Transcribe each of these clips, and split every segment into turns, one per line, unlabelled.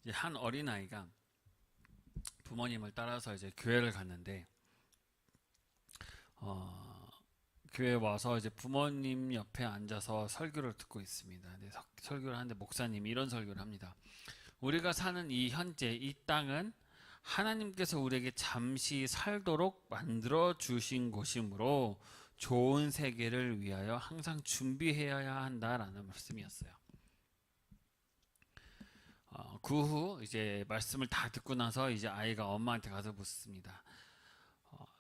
이제 한 어린아이가 부모님을 따라서 이제 교회를 갔는데, 어, 교회에 와서 이제 부모님 옆에 앉아서 설교를 듣고 있습니다. 근데 설교를 하는데 목사님이 이런 설교를 합니다. 우리가 사는 이 현재 이 땅은 하나님께서 우리에게 잠시 살도록 만들어 주신 곳이므로 좋은 세계를 위하여 항상 준비해야 한다라는 말씀이었어요. 그 후 이제 말씀을 다 듣고 나서 이제 아이가 엄마한테 가서 묻습니다.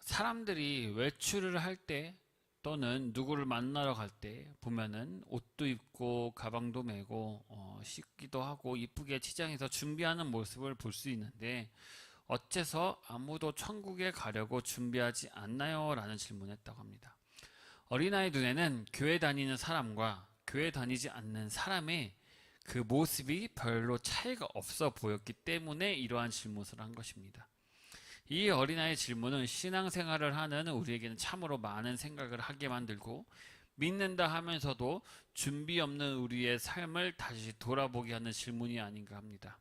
사람들이 외출을 할 때 또는 누구를 만나러 갈 때 보면은 옷도 입고 가방도 메고 씻기도 하고 이쁘게 치장해서 준비하는 모습을 볼 수 있는데 어째서 아무도 천국에 가려고 준비하지 않나요? 라는 질문을 했다고 합니다. 어린아이 눈에는 교회 다니는 사람과 교회 다니지 않는 사람의 그 모습이 별로 차이가 없어 보였기 때문에 이러한 질문을 한 것입니다. 이 어린아이의 질문은 신앙생활을 하는 우리에게는 참으로 많은 생각을 하게 만들고 믿는다 하면서도 준비 없는 우리의 삶을 다시 돌아보게 하는 질문이 아닌가 합니다.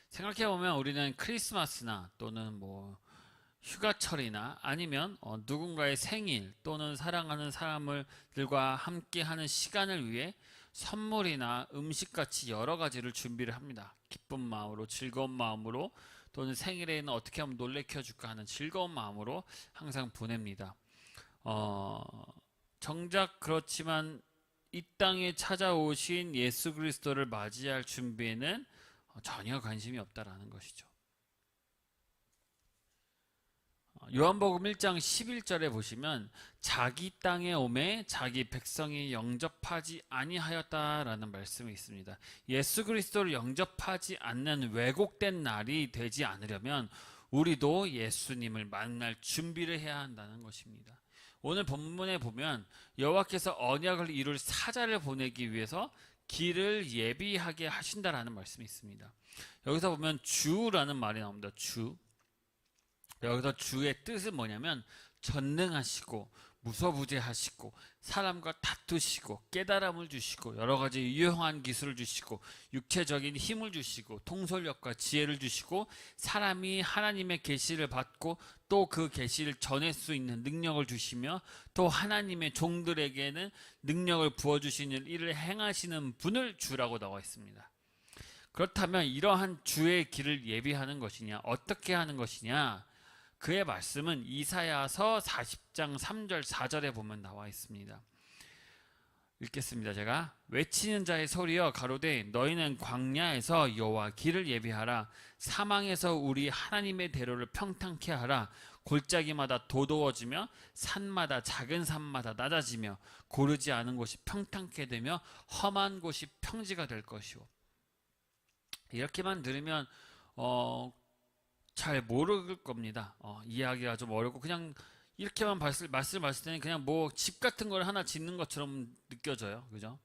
생각해보면 우리는 크리스마스나 또는 휴가철이나 아니면 누군가의 생일 또는 사랑하는 사람들과 함께하는 시간을 위해 선물이나 음식같이 여러 가지를 준비를 합니다. 기쁜 마음으로 즐거운 마음으로 또는 생일에는 어떻게 하면 놀래켜줄까 하는 즐거운 마음으로 항상 보냅니다. 어, 정작 그렇지만 이 땅에 찾아오신 예수 그리스도를 맞이할 준비에는 전혀 관심이 없다라는 것이죠. 요한복음 1장 11절에 보시면 자기 땅에 오매 자기 백성이 영접하지 아니하였다라는 말씀이 있습니다. 예수 그리스도를 영접하지 않는 왜곡된 날이 되지 않으려면 우리도 예수님을 만날 준비를 해야 한다는 것입니다. 오늘 본문에 보면 여호와께서 언약을 이룰 사자를 보내기 위해서 길을 예비하게 하신다라는 말씀이 있습니다. 여기서 보면 주라는 말이 나옵니다. 주. 여기서 주의 뜻은 뭐냐면 전능하시고 무소부재하시고 사람과 다투시고 깨달음을 주시고 여러 가지 유용한 기술을 주시고 육체적인 힘을 주시고 통솔력과 지혜를 주시고 사람이 하나님의 계시를 받고 또 그 계시를 전할 수 있는 능력을 주시며 또 하나님의 종들에게는 능력을 부어주시는 일을 행하시는 분을 주라고 나와 있습니다. 그렇다면 이러한 주의 길을 예비하는 것이냐, 어떻게 하는 것이냐, 그의 말씀은 이사야서 40장 3절 4절에 보면 나와 있습니다. 읽겠습니다. 제가 외치는 자의 소리여 가로되 너희는 광야에서 여호와 길을 예비하라. 사망에서 우리 하나님의 대로를 평탄케 하라. 골짜기마다 도도워지며 산마다 작은 산마다 낮아지며 고르지 않은 곳이 평탄케 되며 험한 곳이 평지가 될 것이오. 이렇게만 들으면 잘 모를 겁니다. 이해하기가 좀 어렵고 그냥 이렇게만 말씀을 때는 그냥 집 같은 걸 하나 짓는 것처럼 느껴져요. 그죠?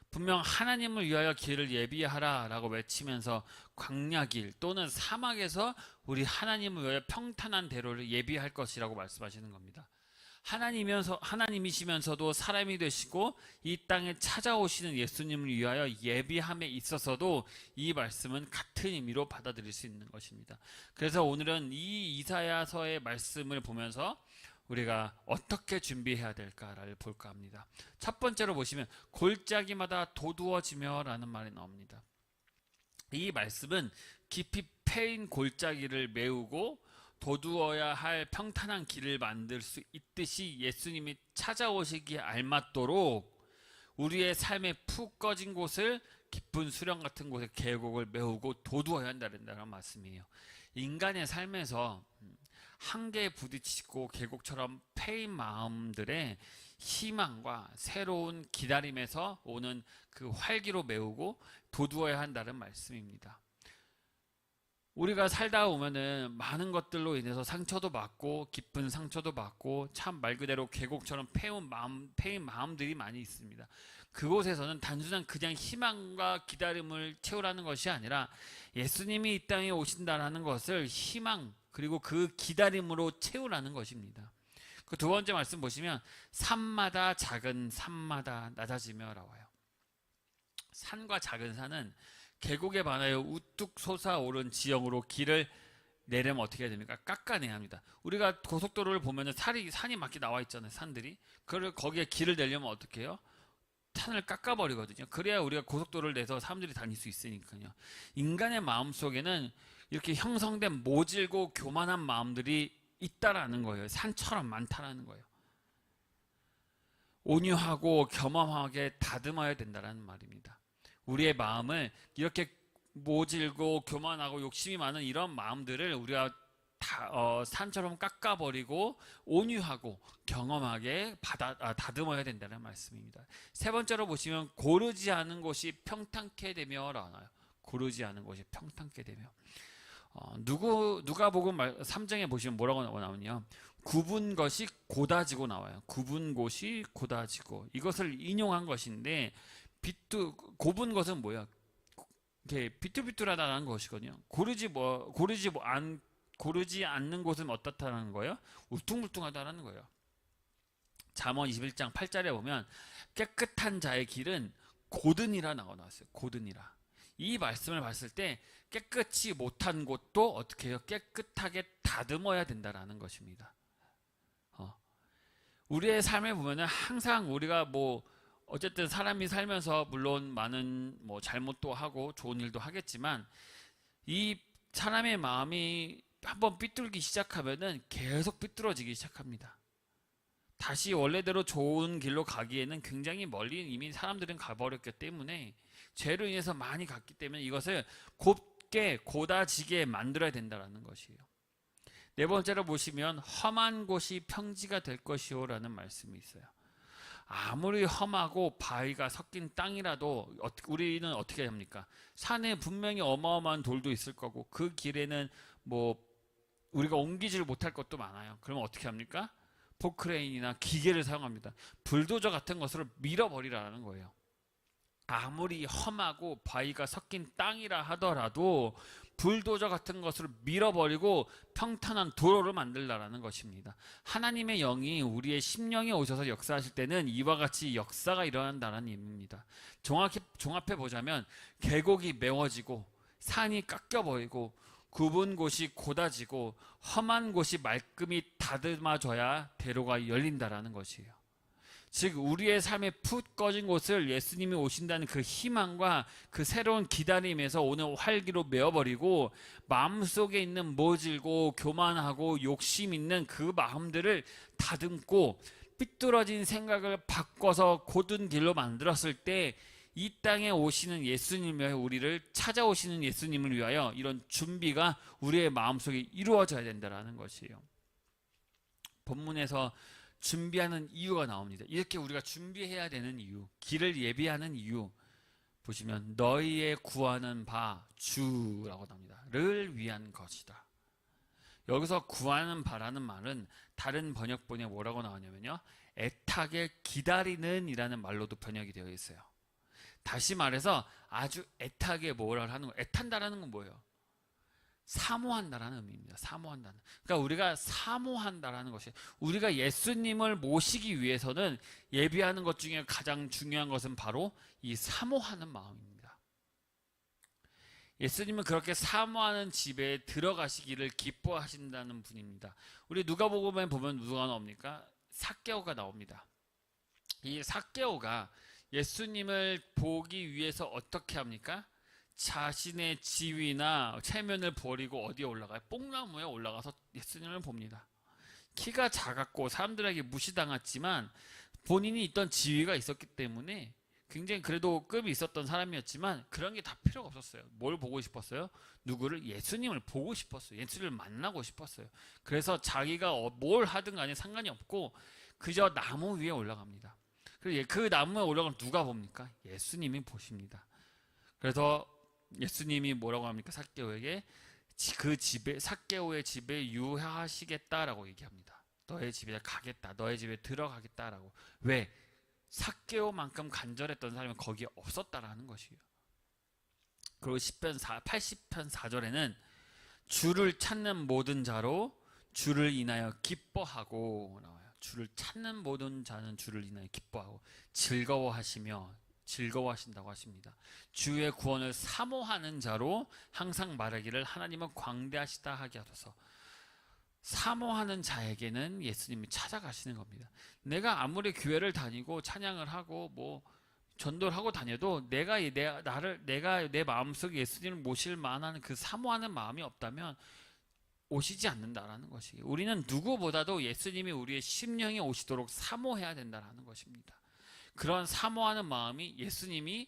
분명 하나님을 위하여 길을 예비하라라고 외치면서 광야길 또는 사막에서 우리 하나님을 위하여 평탄한 대로를 예비할 것이라고 말씀하시는 겁니다. 하나님이시면서도 사람이 되시고 이 땅에 찾아오시는 예수님을 위하여 예비함에 있어서도 이 말씀은 같은 의미로 받아들일 수 있는 것입니다. 그래서 오늘은 이 이사야서의 말씀을 보면서 우리가 어떻게 준비해야 될까를 볼까 합니다. 첫 번째로 보시면 골짜기마다 도두어지며 라는 말이 나옵니다. 이 말씀은 깊이 패인 골짜기를 메우고 도두어야 할 평탄한 길을 만들 수 있듯이 예수님이 찾아오시기에 알맞도록 우리의 삶의 푹 꺼진 곳을 깊은 수렁 같은 곳에 계곡을 메우고 도두어야 한다는 말씀이에요. 인간의 삶에서 한계에 부딪히고 계곡처럼 패인 마음들의 희망과 새로운 기다림에서 오는 그 활기로 메우고 도두어야 한다는 말씀입니다. 우리가 살다 보면은 많은 것들로 인해서 상처도 받고 깊은 상처도 받고 참 말 그대로 계곡처럼 패인 마음들이 많이 있습니다. 그곳에서는 단순한 그냥 희망과 기다림을 채우라는 것이 아니라 예수님이 이 땅에 오신다라는 것을 희망 그리고 그 기다림으로 채우라는 것입니다. 그 두 번째 말씀 보시면 산마다 작은 산마다 낮아지며 나와요. 산과 작은 산은 계곡에 반하여 우뚝 솟아오른 지형으로 길을 내려면 어떻게 해야 됩니까? 깎아내야 합니다. 우리가 고속도로를 보면 산이 막 나와 있잖아요. 산들이. 그걸 거기에 길을 내려면 어떻게 해요? 산을 깎아버리거든요. 그래야 우리가 고속도로를 내서 사람들이 다닐 수 있으니까요. 인간의 마음 속에는 이렇게 형성된 모질고 교만한 마음들이 있다라는 거예요. 산처럼 많다라는 거예요. 온유하고 겸허하게 다듬어야 된다는 말입니다. 우리의 마음을 이렇게 모질고 교만하고 욕심이 많은 이런 마음들을 우리가 산처럼 깎아버리고 온유하고 경험하게 다듬어야 된다는 말씀입니다. 세 번째로 보시면 고르지 않은 곳이 평탄케 되며 나와요. 고르지 않은 곳이 평탄케 되며. 누가복음 3장에 보시면 뭐라고 나오냐? 굽은 것이 고다지고 나와요. 굽은 곳이 고다지고, 이것을 인용한 것인데 굽은 것은 뭐야? 이렇게 비뚤비뚤하다는 것이거든요. 고르지 않는 곳은 어떻다는 거예요? 울퉁불퉁하다는 거예요. 잠언 21장 8절에 보면 깨끗한 자의 길은 고든이라 나왔어요. 고든이라. 이 말씀을 봤을 때 깨끗이 못한 곳도 어떻게 해요? 깨끗하게 다듬어야 된다라는 것입니다. 우리의 삶을 보면은 항상 우리가 어쨌든 사람이 살면서 물론 많은 잘못도 하고 좋은 일도 하겠지만, 이 사람의 마음이 한번 삐뚤기 시작하면은 계속 삐뚤어지기 시작합니다. 다시 원래대로 좋은 길로 가기에는 굉장히 멀리 이미 사람들은 가버렸기 때문에, 죄로 인해서 많이 갔기 때문에 이것을 곱게 고다지게 만들어야 된다는 것이에요. 네 번째로 보시면 험한 곳이 평지가 될 것이요 라는 말씀이 있어요. 아무리 험하고 바위가 섞인 땅이라도 우리는 어떻게 합니까? 산에 분명히 어마어마한 돌도 있을 거고, 그 길에는 우리가 옮기지를 못할 것도 많아요. 그러면 어떻게 합니까? 포크레인이나 기계를 사용합니다. 불도저 같은 것으로 밀어버리라는 거예요. 아무리 험하고 바위가 섞인 땅이라 하더라도 불도저 같은 것으로 밀어버리고 평탄한 도로를 만들라라는 것입니다. 하나님의 영이 우리의 심령에 오셔서 역사하실 때는 이와 같이 역사가 일어난다는 의미입니다. 종합해 보자면 계곡이 메워지고 산이 깎여버리고 굽은 곳이 고다지고 험한 곳이 말끔히 다듬어져야 대로가 열린다라는 것이에요. 즉 우리의 삶에 푹 꺼진 곳을 예수님이 오신다는 그 희망과 그 새로운 기다림에서 오늘 활기로 메워버리고, 마음속에 있는 모질고 교만하고 욕심 있는 그 마음들을 다듬고 삐뚤어진 생각을 바꿔서 곧은 길로 만들었을 때, 이 땅에 오시는 예수님을, 우리를 찾아오시는 예수님을 위하여 이런 준비가 우리의 마음속에 이루어져야 된다는 것이에요. 본문에서 준비하는 이유가 나옵니다. 이렇게 우리가 준비해야 되는 이유, 길을 예비하는 이유 보시면 너희의 구하는 바 주라고 나옵니다. 를 위한 것이다. 여기서 구하는 바라는 말은 다른 번역본에 뭐라고 나오냐면요, 애타게 기다리는 이라는 말로도 번역이 되어 있어요. 다시 말해서 아주 애타게 뭐라 하는 거예요? 애탄다라는 건 뭐예요? 사모한다라는 의미입니다. 사모한다는. 그러니까 우리가 사모한다라는 것이, 우리가 예수님을 모시기 위해서는 예비하는 것 중에 가장 중요한 것은 바로 이 사모하는 마음입니다. 예수님은 그렇게 사모하는 집에 들어가시기를 기뻐하신다는 분입니다. 우리 누가복음에 보면 누가 나옵니까? 삭개오가 나옵니다. 이 삭개오가 예수님을 보기 위해서 어떻게 합니까? 자신의 지위나 체면을 버리고 어디에 올라가요? 뽕나무에 올라가서 예수님을 봅니다. 키가 작았고 사람들에게 무시당했지만 본인이 있던 지위가 있었기 때문에 굉장히 그래도 급이 있었던 사람이었지만 그런 게 다 필요가 없었어요. 뭘 보고 싶었어요? 누구를? 예수님을 보고 싶었어요. 예수님을 만나고 싶었어요. 그래서 자기가 뭘 하든 간에 상관이 없고 그저 나무 위에 올라갑니다. 그리고 그 나무에 올라가면 누가 봅니까? 예수님이 보십니다. 그래서 예수님이 뭐라고 합니까? 삭개오에게 삭개오의 집에 유하시겠다라고 얘기합니다. 너의 집에 가겠다. 너의 집에 들어가겠다라고. 왜? 삭개오만큼 간절했던 사람이 거기에 없었다라는 것이에요. 그리고 80편 4절에는 주를 찾는 모든 자로 주를 인하여 기뻐하고 나와요. 주를 찾는 모든 자는 주를 인하여 기뻐하고 즐거워하시며 즐거워하신다고 하십니다. 주의 구원을 사모하는 자로 항상 말하기를 하나님은 광대하시다 하게 하소서. 사모하는 자에게는 예수님이 찾아가시는 겁니다. 내가 아무리 교회를 다니고 찬양을 하고 뭐 전도를 하고 다녀도 내가 내 마음속에 예수님을 모실 만한 그 사모하는 마음이 없다면 오시지 않는다라는 것이에요. 우리는 누구보다도 예수님이 우리의 심령에 오시도록 사모해야 된다라는 것입니다. 그런 사모하는 마음이 예수님이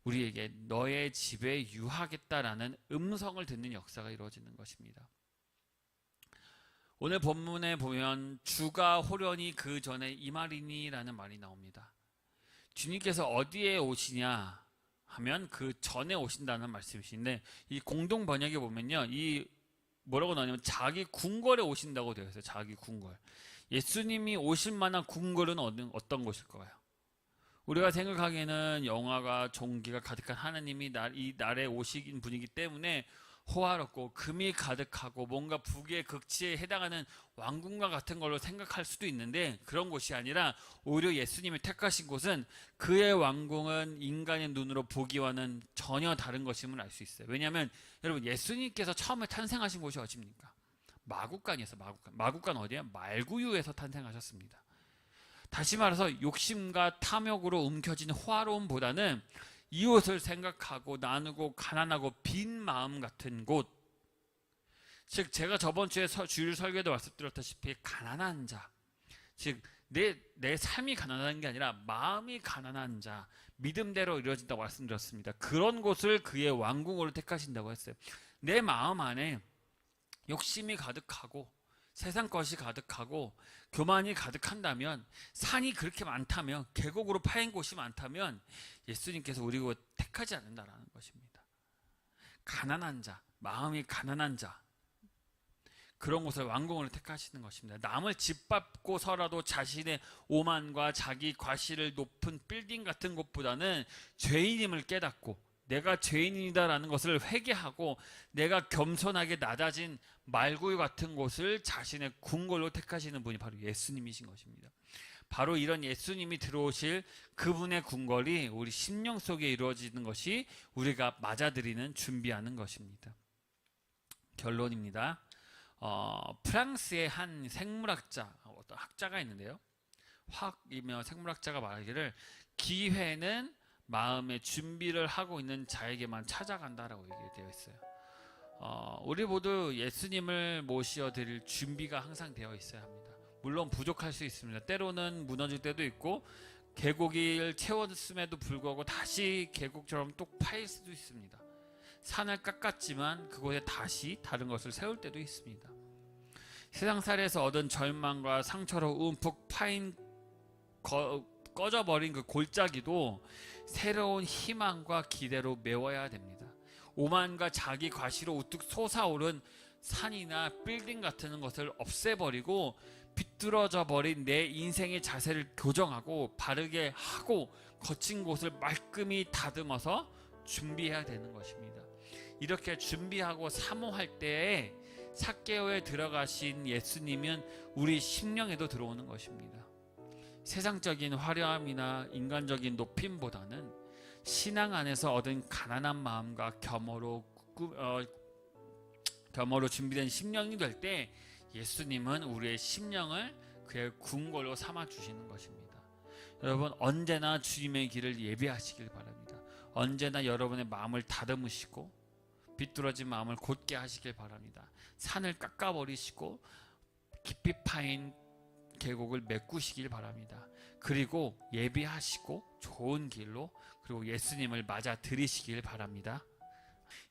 우리에게 너의 집에 유하겠다라는 음성을 듣는 역사가 이루어지는 것입니다. 오늘 본문에 보면 주가 호련히 그 전에 임하리니라는 말이 나옵니다. 주님께서 어디에 오시냐 하면 그 전에 오신다는 말씀이신데, 이 공동 번역에 보면요, 이 뭐라고 나오냐면 자기 궁궐에 오신다고 되어 있어요. 자기 궁궐. 예수님이 오실 만한 궁궐은 어떤 곳일까요? 우리가 생각하기에는 영화가 종기가 가득한 하나님이 이 날에 오시긴 분이기 때문에 호화롭고 금이 가득하고 뭔가 부귀의 극치에 해당하는 왕궁과 같은 걸로 생각할 수도 있는데, 그런 곳이 아니라 오히려 예수님이 택하신 곳은 그의 왕궁은 인간의 눈으로 보기와는 전혀 다른 것임을 알 수 있어요. 왜냐하면 여러분, 예수님께서 처음에 탄생하신 곳이 어디입니까? 마구간이었어요. 마구간 어디야? 말구유에서 탄생하셨습니다. 다시 말해서 욕심과 탐욕으로 움켜진 호화로움보다는 이웃을 생각하고 나누고 가난하고 빈 마음 같은 곳, 즉 제가 저번 주에 주일 설교에도 말씀드렸다시피 가난한 자, 즉 내 삶이 가난한 게 아니라 마음이 가난한 자, 믿음대로 이루어진다고 말씀드렸습니다. 그런 곳을 그의 왕궁으로 택하신다고 했어요. 내 마음 안에 욕심이 가득하고 세상 것이 가득하고 교만이 가득한다면, 산이 그렇게 많다면, 계곡으로 파인 곳이 많다면 예수님께서 우리를 택하지 않는다라는 것입니다. 가난한 자, 마음이 가난한 자, 그런 곳을 왕궁으로 택하시는 것입니다. 남을 짓밟고서라도 자신의 오만과 자기 과시를 높은 빌딩 같은 곳보다는 죄인임을 깨닫고 내가 죄인이다라는 것을 회개하고 내가 겸손하게 낮아진 말구유 같은 곳을 자신의 궁궐로 택하시는 분이 바로 예수님이신 것입니다. 바로 이런 예수님이 들어오실 그분의 궁궐이 우리 심령 속에 이루어지는 것이 우리가 맞아들이는, 준비하는 것입니다. 결론입니다. 프랑스의 한 생물학자, 어떤 학자가 있는데요, 화학이며 생물학자가 말하기를 기회는 마음의 준비를 하고 있는 자에게만 찾아간다라고 얘기되어 있어요. 우리 모두 예수님을 모셔드릴 준비가 항상 되어 있어야 합니다. 물론 부족할 수 있습니다. 때로는 무너질 때도 있고 계곡을 채웠음에도 불구하고 다시 계곡처럼 또 파일 수도 있습니다. 산을 깎았지만 그곳에 다시 다른 것을 세울 때도 있습니다. 세상살이에서 얻은 절망과 상처로 움푹 파인 꺼져버린 그 골짜기도 새로운 희망과 기대로 메워야 됩니다. 오만과 자기 과시로 우뚝 솟아오른 산이나 빌딩 같은 것을 없애버리고 비뚤어져 버린 내 인생의 자세를 교정하고 바르게 하고 거친 곳을 말끔히 다듬어서 준비해야 되는 것입니다. 이렇게 준비하고 사모할 때에 삭개오에 들어가신 예수님은 우리 심령에도 들어오는 것입니다. 세상적인 화려함이나 인간적인 높임보다는 신앙 안에서 얻은 가난한 마음과 겸허로 준비된 심령이 될 때 예수님은 우리의 심령을 그의 궁궐로 삼아 주시는 것입니다. 여러분, 언제나 주님의 길을 예비하시길 바랍니다. 언제나 여러분의 마음을 다듬으시고 비뚤어진 마음을 곧게 하시길 바랍니다. 산을 깎아버리시고 깊이 파인 계곡을 메꾸시길 바랍니다. 그리고 예비하시고 좋은 길로, 그리고 예수님을 맞아 들이시길 바랍니다.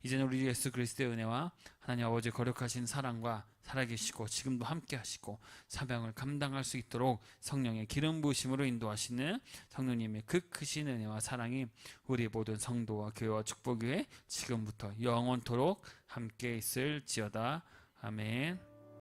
이제는 우리 예수 그리스도의 은혜와 하나님 아버지의 거룩하신 사랑과 살아계시고 지금도 함께 하시고 사명을 감당할 수 있도록 성령의 기름 부으심으로 인도하시는 성령님의 그 크신 은혜와 사랑이 우리 모든 성도와 교회와 축복교회 지금부터 영원토록 함께 있을지어다. 아멘.